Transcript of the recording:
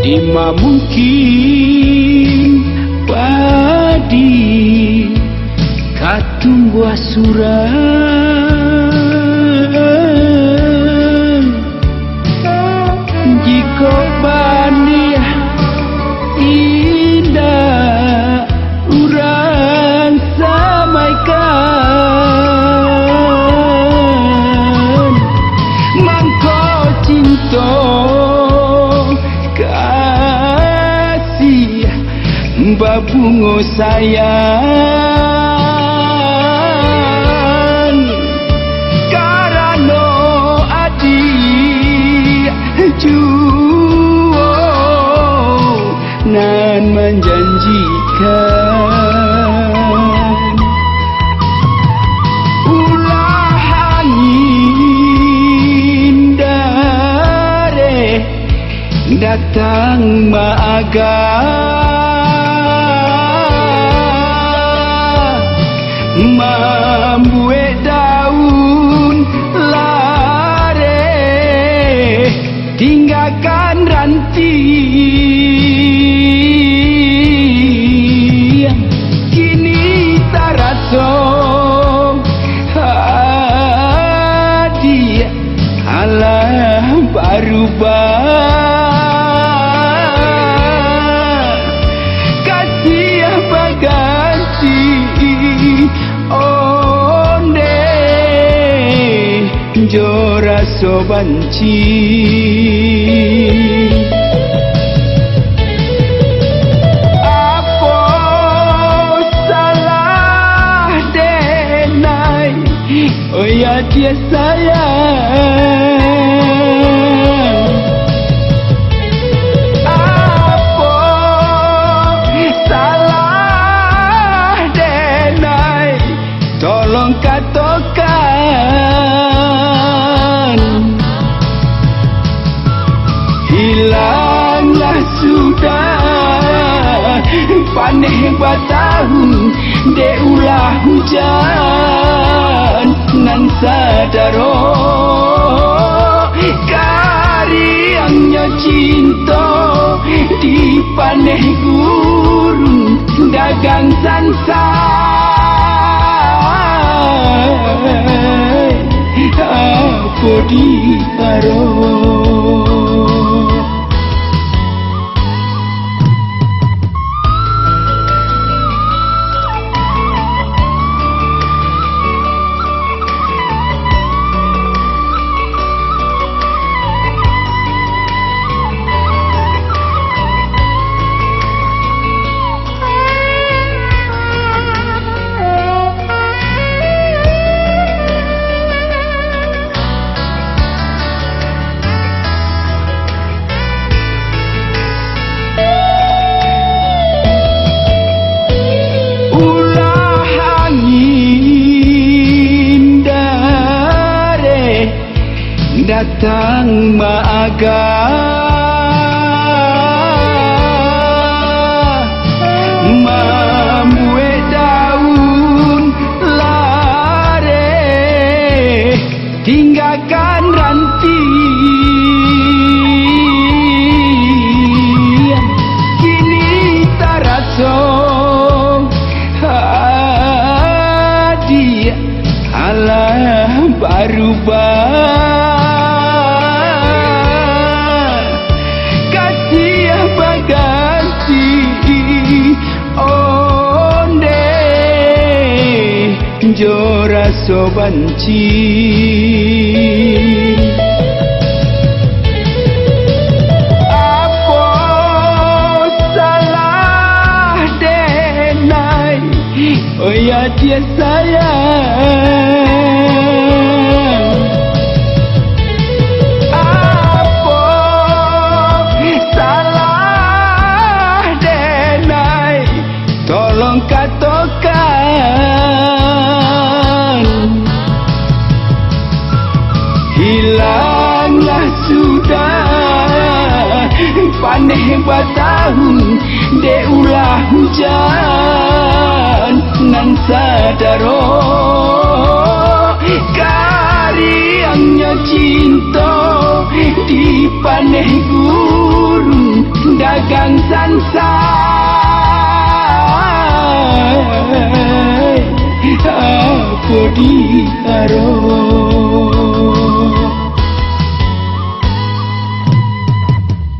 Ima mungkin padi katumbuh surang jika bani indah urang samaikan mangko cinta kasih babungo sayang karano adi juo nan menjanjikan ulah angin dare datang maaga membuat daun lare tinggalkan ranting kini taraso hadiah alah berubah kasih baganti onde jora sobanci apa salah denai oh ya dia sayang apa salah denai tolong katakan hilanglah sudah panih batahun de ulah hujan nan sadaro kariangnya cinta di panih gurun dagang sansai apa di aro datang maaga membuat daun lare tinggalkan ranting kini taraso hadiah alah berubah jora sobanci apa salah denai oh ya dia sayang apa salah denai tolong katakan hilanglah sudah panih batahun de ulah hujan nan sadaro kariangnya cinta di panih gurun sansai apa di aro